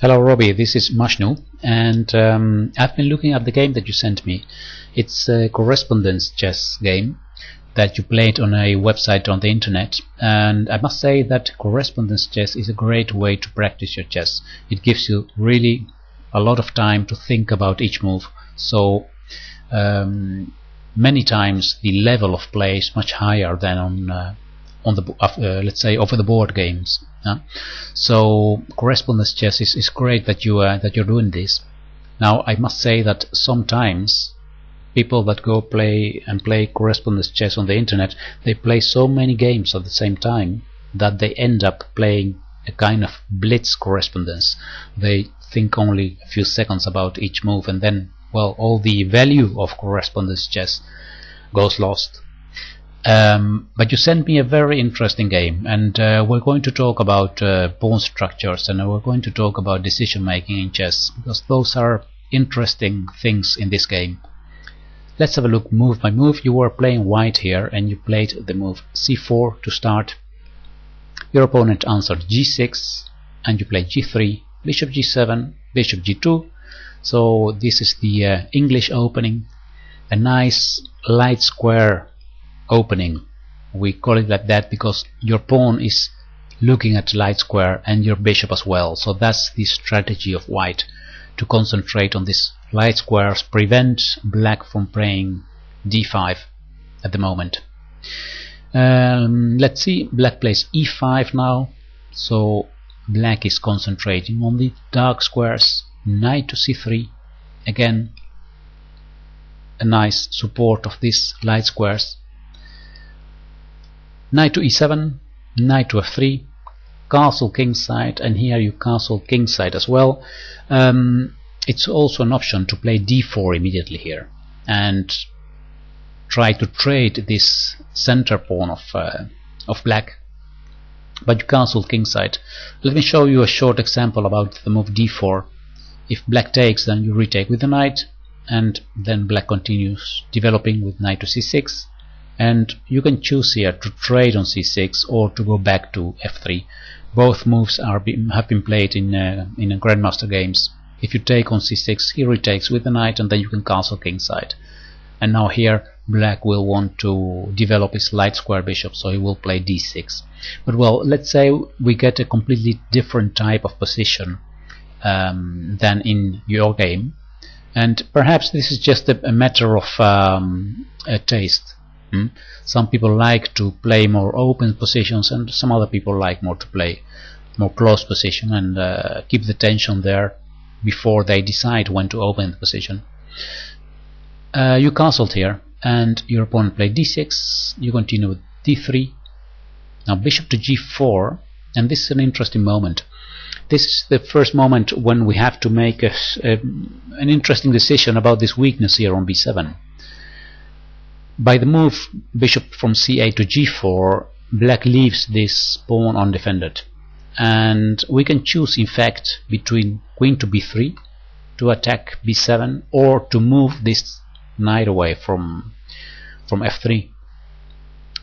Hello Robbie, this is Mashnu, and I've been looking at the game that you sent me. It's a correspondence chess game that you played on a website on the internet, and I must say that correspondence chess is a great way to practice your chess. It gives you really a lot of time to think about each move, so many times the level of play is much higher than on the let's say over the board games. So correspondence chess is great that you're doing this. Now I must say that sometimes people that go play correspondence chess on the internet, they play so many games at the same time that they end up playing a kind of blitz correspondence. They think only a few seconds about each move, and then, well, all the value of correspondence chess goes lost. But you sent me a very interesting game, and we're going to talk about pawn structures, and we're going to talk about decision making in chess, because those are interesting things in this game. Let's have a look move by move. You were playing white here, and you played the move c4 to start. Your opponent answered g6, and you played g3, bishop g7, bishop g2. So this is the English opening, a nice light square opening. We call it like that because your pawn is looking at light square and your bishop as well. So that's the strategy of white, to concentrate on this light squares, prevent black from playing d5 at the moment. Let's see, black plays e5 now, so black is concentrating on the dark squares. Knight to c3, again a nice support of these light squares. Knight to e7, knight to f3, castle kingside, and here you castle kingside as well. It's also an option to play d4 immediately here and try to trade this center pawn of black, but you castle kingside. Let me show you a short example about the move d4. If black takes, then you retake with the knight, and then black continues developing with knight to c6, and you can choose here to trade on c6 or to go back to f3. Both moves have been played in grandmaster games. If you take on c6, he retakes with the knight, and then you can castle kingside. And now here black will want to develop his light square bishop, so he will play d6. But well, let's say we get a completely different type of position than in your game, and perhaps this is just a matter of a taste. Some people like to play more open positions, and some other people like more to play more closed position and keep the tension there before they decide when to open the position. You castled here, and your opponent played d6. You continue with d3. Now bishop to g4, and this is an interesting moment. This is the first moment when we have to make an interesting decision about this weakness here on b7. By the move bishop from c8 to g4, black leaves this pawn undefended, and we can choose in fact between queen to b3 to attack b7, or to move this knight away from f3.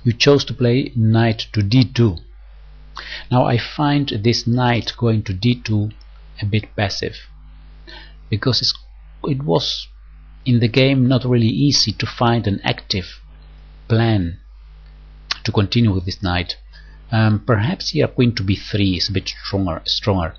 You chose to play knight to d2. Now I find this knight going to d2 a bit passive, because it was in the game not really easy to find an active plan to continue with this knight. Perhaps here queen to b3 is a bit stronger.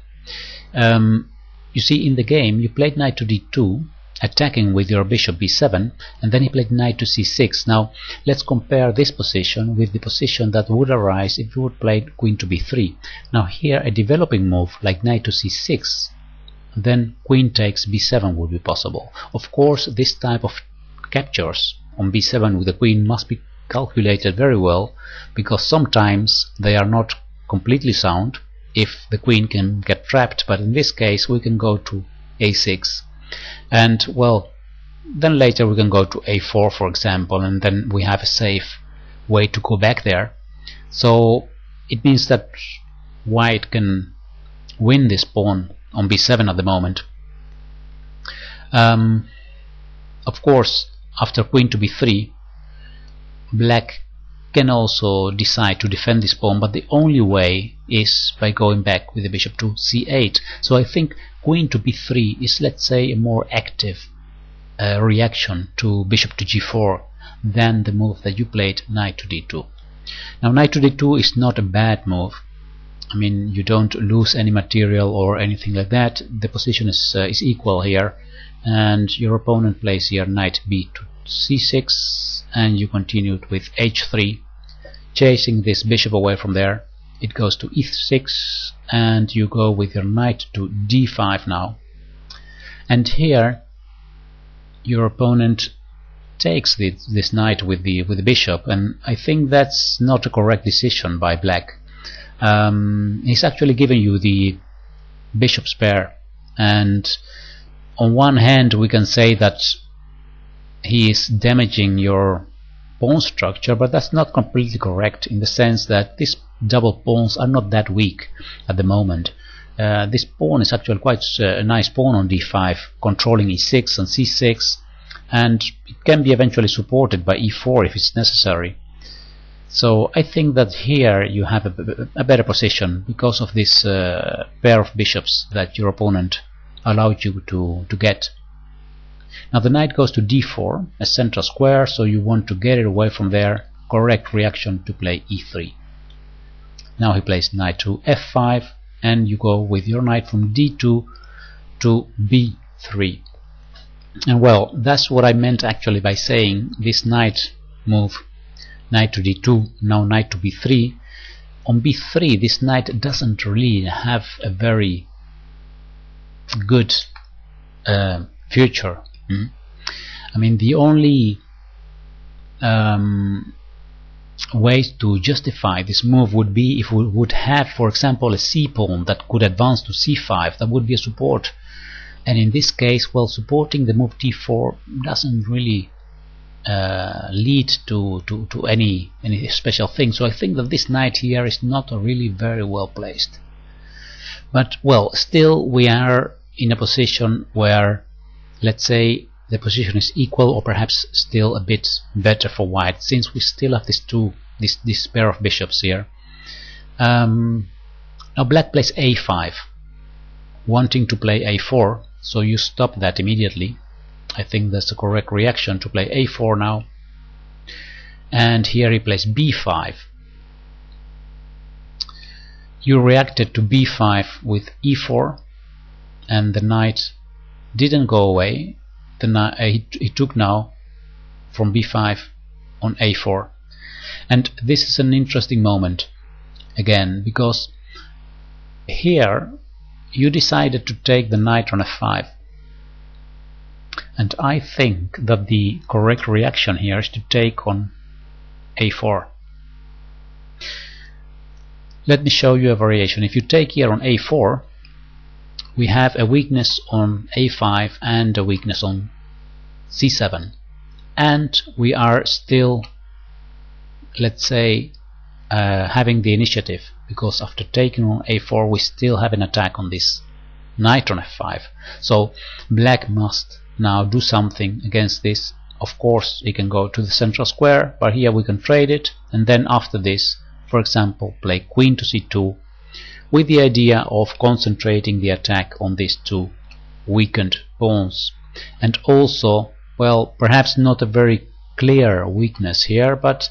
You see, in the game you played knight to d2, attacking with your bishop b7, and then he played knight to c6. Now let's compare this position with the position that would arise if you would play queen to b3. Now here a developing move like knight to c6, then queen takes b7 would be possible. Of course, this type of captures on b7 with the queen must be calculated very well, because sometimes they are not completely sound if the queen can get trapped, but in this case we can go to a6, and well, then later we can go to a4 for example, and then we have a safe way to go back there. So it means that white can win this pawn on b7 at the moment. Of course, after queen to b3, black can also decide to defend this pawn, but the only way is by going back with the bishop to c8. So I think queen to b3 is, let's say, a more active reaction to bishop to g4 than the move that you played knight to d2. Now knight to d2 is not a bad move. I mean, you don't lose any material or anything like that. The position is equal here, and your opponent plays here knight b to c6, and you continued with h3, chasing this bishop away from there. It goes to e6, and you go with your knight to d5 now. And here your opponent takes this knight with the bishop, and I think that's not a correct decision by black. He's actually giving you the bishop's pair, and on one hand we can say that he is damaging your pawn structure, but that's not completely correct, in the sense that these double pawns are not that weak at the moment. This pawn is actually quite a nice pawn on d5, controlling e6 and c6, and it can be eventually supported by e4 if it's necessary. So I think that here you have a better position because of this pair of bishops that your opponent allowed you to get. Now the knight goes to d4, a central square, so you want to get it away from there. Correct reaction to play e3. Now he plays knight to f5, and you go with your knight from d2 to b3. And well, that's what I meant actually by saying this knight move, knight to d2, now knight to b3. On b3 this knight doesn't really have a very good future. I mean, the only ways to justify this move would be if we would have, for example, a c pawn that could advance to c5. That would be a support, and in this case, well, supporting the move d4 doesn't really lead to any special thing. So I think that this knight here is not really very well placed. But well, still we are in a position where, let's say, the position is equal, or perhaps still a bit better for white, since we still have this pair of bishops here. Now black plays a5, wanting to play a4, so you stop that immediately. I think that's the correct reaction to play a4 now. And here he plays b5. You reacted to b5 with e4, and the knight didn't go away. The knight he took now from b5 on a4, and this is an interesting moment again, because here you decided to take the knight on f5, and I think that the correct reaction here is to take on a4. Let me show you a variation. If you take here on a4, we have a weakness on a5 and a weakness on c7, and we are still, let's say, having the initiative, because after taking on a4 we still have an attack on this knight on f5. So black must now do something against this. Of course he can go to the central square, but here we can trade it, and then after this, for example, play queen to c2, with the idea of concentrating the attack on these two weakened pawns. And also, well, perhaps not a very clear weakness here, but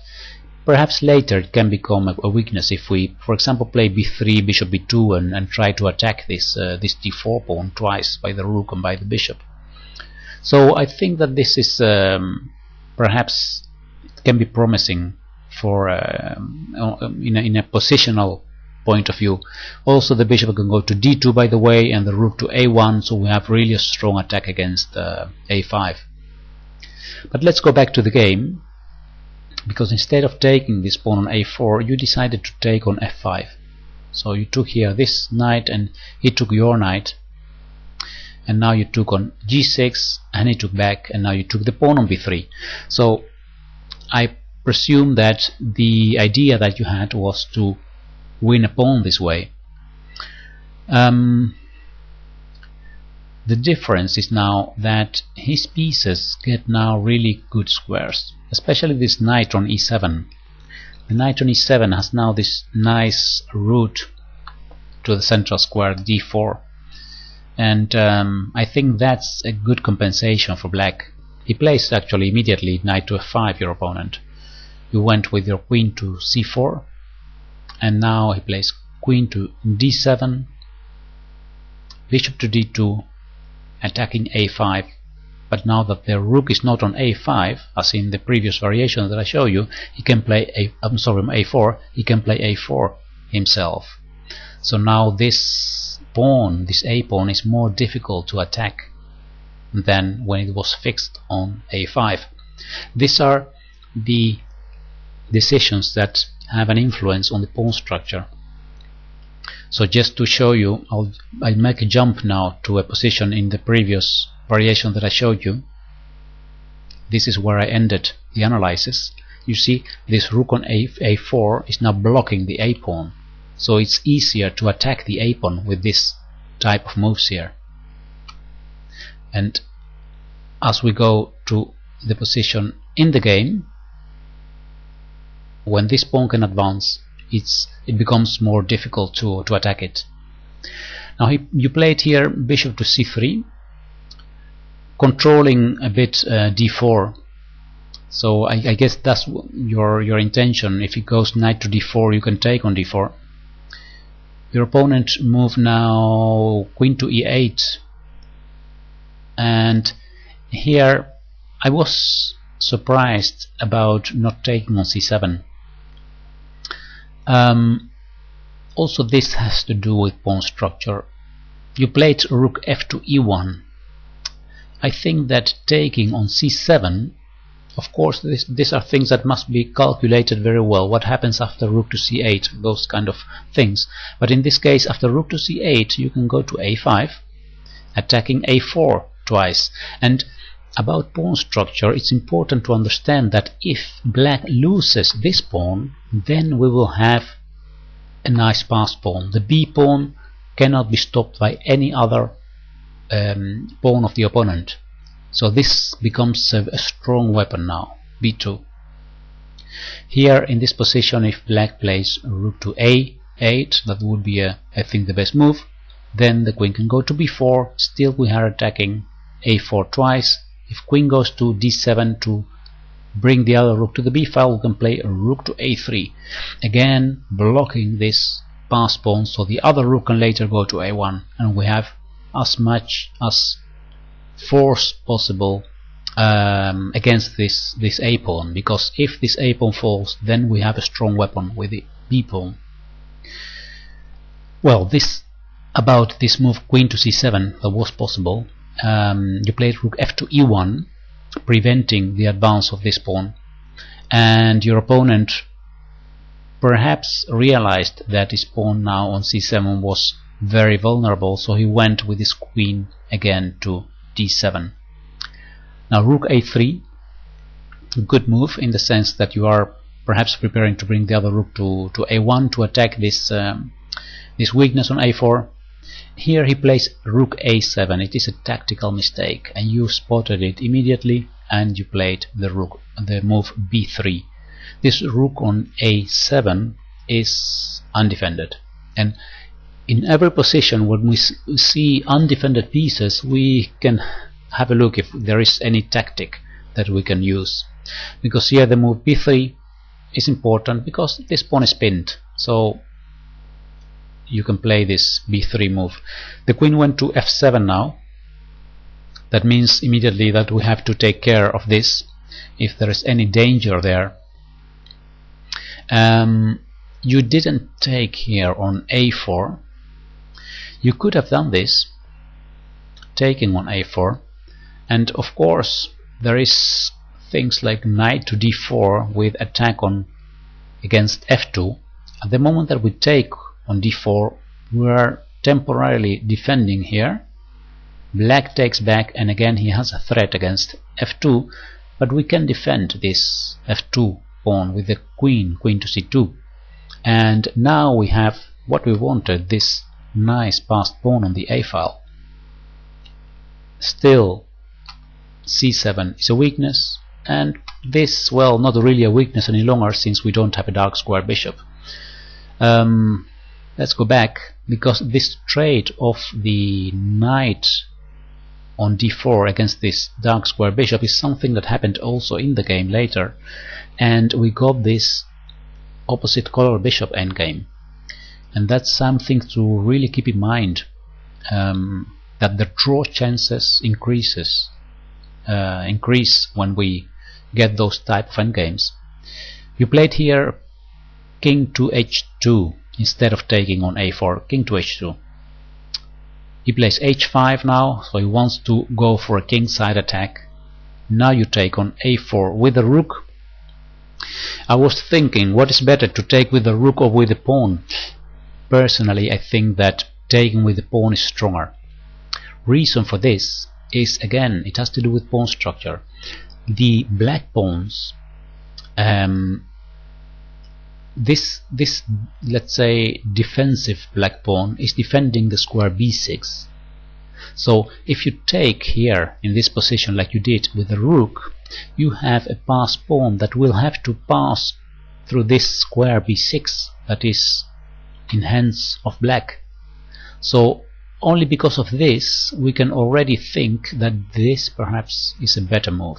perhaps later it can become a weakness if we, for example, play b3, bishop b2, and try to attack this d4 pawn twice by the rook and by the bishop. So I think that this is perhaps it can be promising for in a positional point of view. Also the bishop can go to d2, by the way, and the rook to a1, so we have really a strong attack against a5. But let's go back to the game, because instead of taking this pawn on a4 you decided to take on f5. So you took here this knight, and he took your knight, and now you took on g6, and he took back, and now you took the pawn on b3. So I presume that the idea that you had was to win a pawn this way. The difference is now that his pieces get now really good squares, especially this knight on e7. The knight on e7 has now this nice route to the central square d4, and I think that's a good compensation for black. He plays actually immediately knight to f5, your opponent. You went with your queen to c4, and now he plays queen to d7, bishop to d2, attacking a5. But now that the rook is not on a5, as in the previous variation that I show you, he can play a4. He can play a4 himself. So now this pawn, this a pawn, is more difficult to attack than when it was fixed on a5. These are the decisions that have an influence on the pawn structure. So just to show you, I'll make a jump now to a position in the previous variation that I showed you. This is where I ended the analysis. You see, this rook on a4 is now blocking the a pawn, so it's easier to attack the a pawn with this type of moves here. And as we go to the position in the game, when this pawn can advance, it becomes more difficult to attack it. Now you played here bishop to c3, controlling a bit d4. So I guess that's your intention. If it goes knight to d4, you can take on d4. Your opponent moved now queen to e8, and here I was surprised about not taking on c7. Also, this has to do with pawn structure. You played rook f to e1. I think that taking on c7, of course these are things that must be calculated very well. What happens after rook to c8, those kind of things. But in this case, after rook to c8, you can go to a5, attacking a4 twice. And about pawn structure, it's important to understand that if black loses this pawn, then we will have a nice passed pawn. The b pawn cannot be stopped by any other pawn of the opponent. So this becomes a strong weapon now, b2. Here in this position, if black plays rook to a8, that would be I think the best move. Then the queen can go to b4. Still we are attacking a4 twice. If queen goes to d7 to bring the other rook to the b file, we can play a rook to a3, again blocking this pass pawn, so the other rook can later go to a1, and we have as much as force possible against this a pawn, because if this a pawn falls, then we have a strong weapon with the b pawn. Well, about this move queen to c7, that was possible. You played rook f to e1, preventing the advance of this pawn, and your opponent perhaps realized that his pawn now on c7 was very vulnerable, so he went with his queen again to d7. Now rook a3, good move in the sense that you are perhaps preparing to bring the other rook to a1 to attack this this weakness on a4. Here he plays rook a7. It is a tactical mistake, and you spotted it immediately, and you played the move b3. This rook on a7 is undefended, and in every position when we see undefended pieces, we can have a look if there is any tactic that we can use, because here the move b3 is important because this pawn is pinned, so you can play this b3 move. The queen went to f7 now. That means immediately that we have to take care of this if there is any danger there. You didn't take here on a4. You could have done this, taking on a4, and of course there is things like knight to d4 with attack on against f2. At the moment that we take on d4, we are temporarily defending here. Black takes back, and again he has a threat against f2, but we can defend this f2 pawn with the queen to c2, and now we have what we wanted, this nice passed pawn on the a file. Still c7 is a weakness, and this, well, not really a weakness any longer since we don't have a dark square bishop. let's go back, because this trade of the knight on d4 against this dark square bishop is something that happened also in the game later, and we got this opposite color bishop endgame. And that's something to really keep in mind, that the draw chances increase when we get those type of endgames. You played here king to h2 instead of taking on a4, king to h2. He plays h5 now, so he wants to go for a kingside attack. Now you take on a4 with the rook. I was thinking, what is better, to take with the rook or with the pawn? Personally, I think that taking with the pawn is stronger. Reason for this is, again, it has to do with pawn structure. The black pawns, this let's say defensive black pawn is defending the square b6. So if you take here in this position like you did with the rook, you have a pass pawn that will have to pass through this square b6 that is in hands of black. So only because of this we can already think that this perhaps is a better move.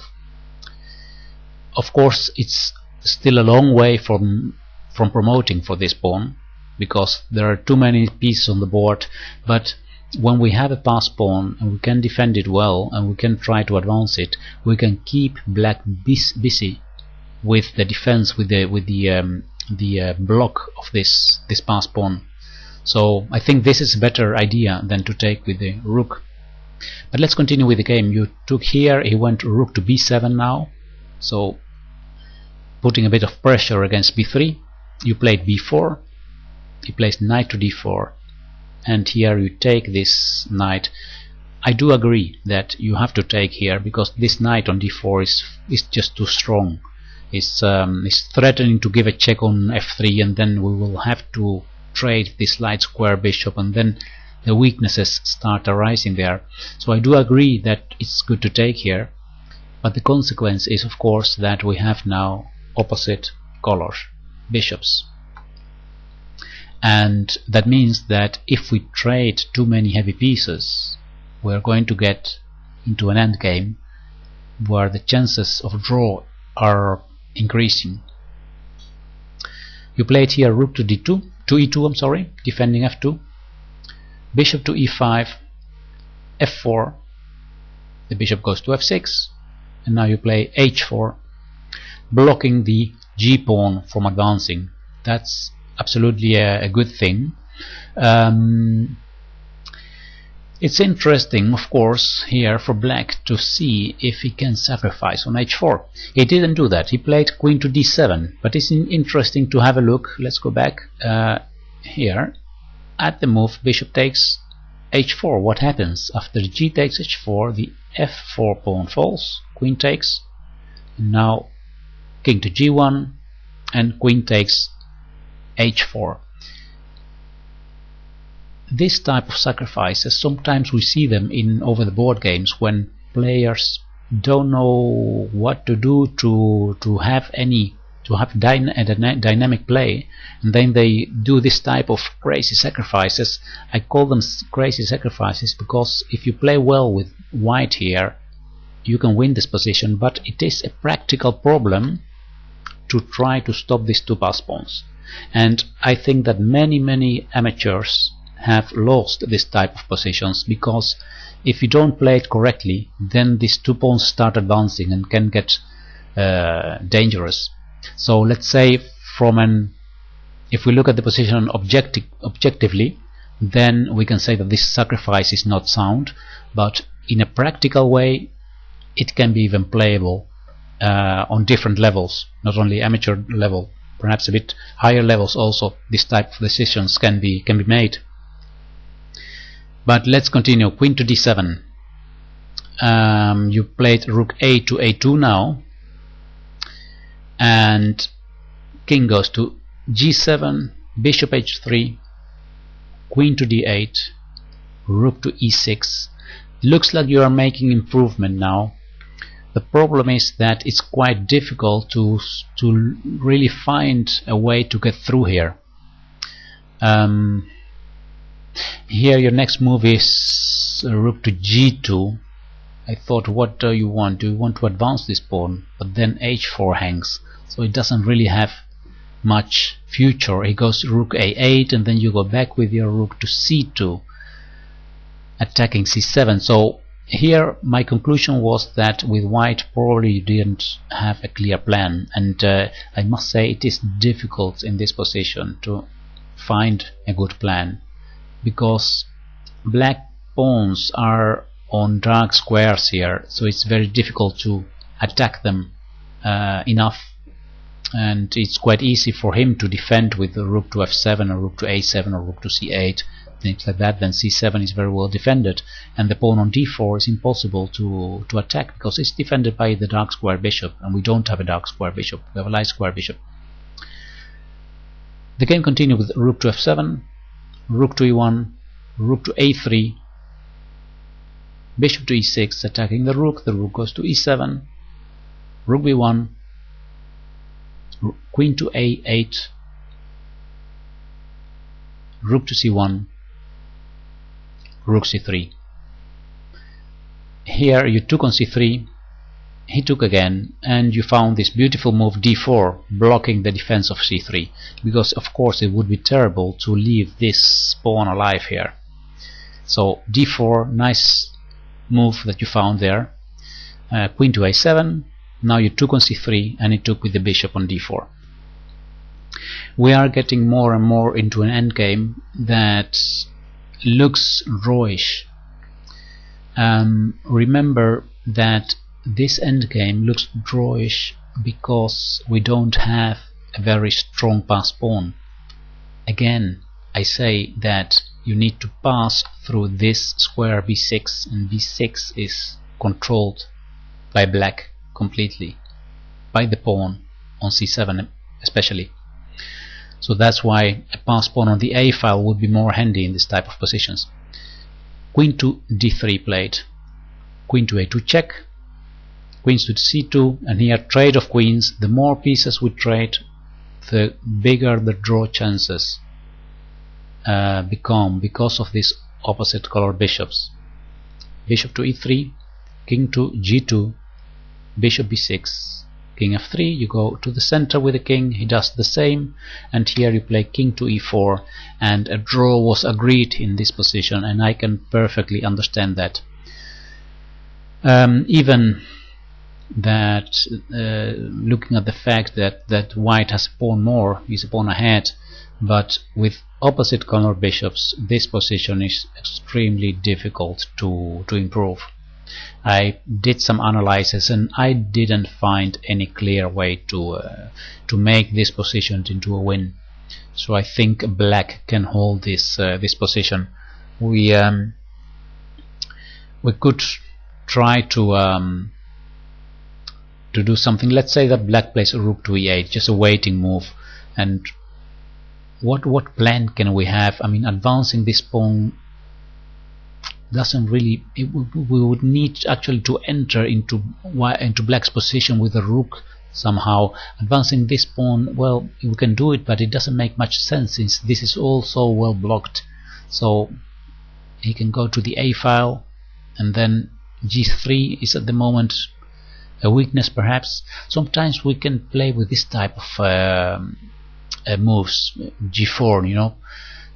Of course, it's still a long way from promoting for this pawn, because there are too many pieces on the board, but when we have a pass pawn and we can defend it well and we can try to advance it, we can keep black busy with the defense, with the block of this pass pawn. So I think this is a better idea than to take with the rook. But let's continue with the game. You took here, he went rook to b7 now, so putting a bit of pressure against b3. You played b4, he plays knight to d4, and here you take this knight. I do agree that you have to take here, because this knight on d4 is just too strong. It's threatening to give a check on f3, and then we will have to trade this light square bishop, and then the weaknesses start arising there. So I do agree that it's good to take here, but the consequence is, of course, that we have now opposite colors bishops, and that means that if we trade too many heavy pieces, we're going to get into an endgame where the chances of draw are increasing. You played here rook to d2, to e2, I'm sorry, defending f2, bishop to e5, f4, the bishop goes to f6, and now you play h4, blocking the g-pawn from advancing. That's absolutely a good thing. It's interesting, of course, here for black to see if he can sacrifice on h4. He didn't do that. He played queen to d7, but it's interesting to have a look. Let's go back here at the move bishop takes h4. What happens after g takes h4? The f4 pawn falls, queen takes, and now king to g1 and queen takes h4. This type of sacrifices, sometimes we see them in over the board games when players don't know what to do to have dynamic play, and then they do this type of crazy sacrifices. I call them crazy sacrifices because if you play well with white here, you can win this position, but it is a practical problem to try to stop these two pass pawns. And I think that many amateurs have lost this type of positions, because if you don't play it correctly, then these two pawns start advancing and can get dangerous. So let's say if we look at the position objectively, then we can say that this sacrifice is not sound, but in a practical way it can be even playable on different levels, not only amateur level, perhaps a bit higher levels also. This type of decisions can be made. But let's continue. Queen to d7. You played rook a to a2 now, and king goes to g7, bishop h3, queen to d8, rook to e6. Looks like you are making improvement now. The problem is that it's quite difficult to really find a way to get through here. Here your next move is rook to g2. I thought, what do you want? Do you want to advance this pawn? But then h4 hangs, so it doesn't really have much future. He goes rook a8, and then you go back with your rook to c2, attacking c7. So here my conclusion was that with white probably you didn't have a clear plan, and I must say it is difficult in this position to find a good plan, because black pawns are on dark squares here, so it's very difficult to attack them enough, and it's quite easy for him to defend with the rook to f7 or rook to a7 or rook to c8, things like that. Then c7 is very well defended, and the pawn on d4 is impossible to attack because it's defended by the dark square bishop, and we don't have a dark square bishop, we have a light square bishop. The game continued with rook to f7, rook to e1, rook to a3, bishop to e6, attacking the rook goes to e7, rook b1, queen to a8, rook to c1, rook c3. Here you took on c3, he took again, and you found this beautiful move d4, blocking the defense of c3, because of course it would be terrible to leave this pawn alive here. So d4, nice move that you found there. Queen to a7, now you took on c3, and he took with the bishop on d4. We are getting more and more into an endgame that looks drawish. Remember that this endgame looks drawish because we don't have a very strong pass pawn. Again, I say that you need to pass through this square b6, and b6 is controlled by black completely, by the pawn on c7 especially. So that's why a pass pawn on the a file would be more handy in this type of positions. Queen to d3 played, queen to a2 check, queens to c2, and here trade of queens. The more pieces we trade, the bigger the draw chances become because of these opposite color bishops. Bishop to e3, king to g2, bishop b6, king f3, you go to the center with the king, he does the same, and here you play king to e4, and a draw was agreed in this position, and I can perfectly understand that. Even that looking at the fact that white has a pawn more, he's a pawn ahead, but with opposite color bishops this position is extremely difficult to improve. I did some analysis and I didn't find any clear way to make this position into a win. So I think black can hold this this position. We could try to do something. Let's say that black plays a rook to e8, just a waiting move, and what plan can we have? I mean, advancing this pawn doesn't really, we would need actually to enter into black's position with a rook somehow. Advancing this pawn, well, we can do it, but it doesn't make much sense since this is all so well blocked. So he can go to the a file, and then g3 is at the moment a weakness perhaps. Sometimes we can play with this type of moves, g4, you know,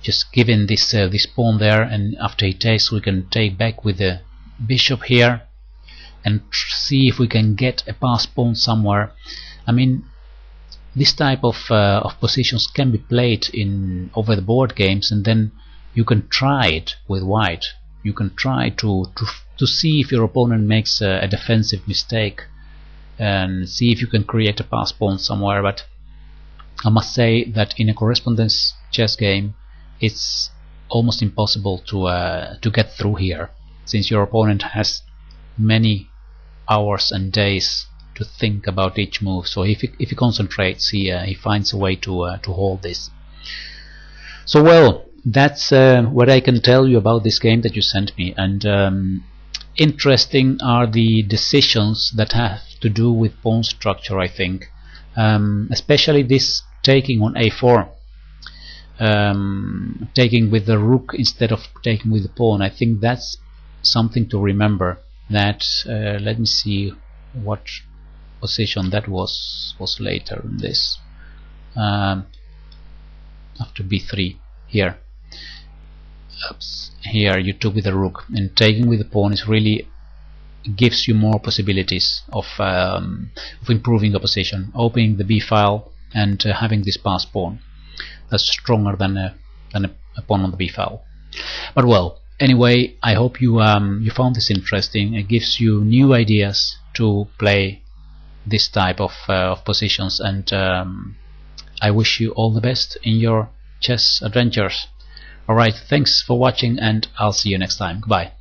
just giving this this pawn there, and after he takes we can take back with the bishop here and see if we can get a pass pawn somewhere. I mean, this type of positions can be played in over the board games, and then you can try it with white. You can try to see if your opponent makes a defensive mistake and see if you can create a pass pawn somewhere. But I must say that in a correspondence chess game it's almost impossible to get through here, since your opponent has many hours and days to think about each move. So if he concentrates, he finds a way to hold this. So well, that's what I can tell you about this game that you sent me. And interesting are the decisions that have to do with pawn structure, I think, especially this taking on a4. taking with the rook instead of taking with the pawn. I think that's something to remember. That let me see what position that was later in this. After b3 here. Oops. Here you took with the rook, and taking with the pawn is really gives you more possibilities of improving the position, opening the b file and having this passed pawn. That's stronger than a pawn on the b file. But well, anyway, I hope you you found this interesting. It gives you new ideas to play this type of positions, and I wish you all the best in your chess adventures. Alright, thanks for watching, and I'll see you next time. Goodbye.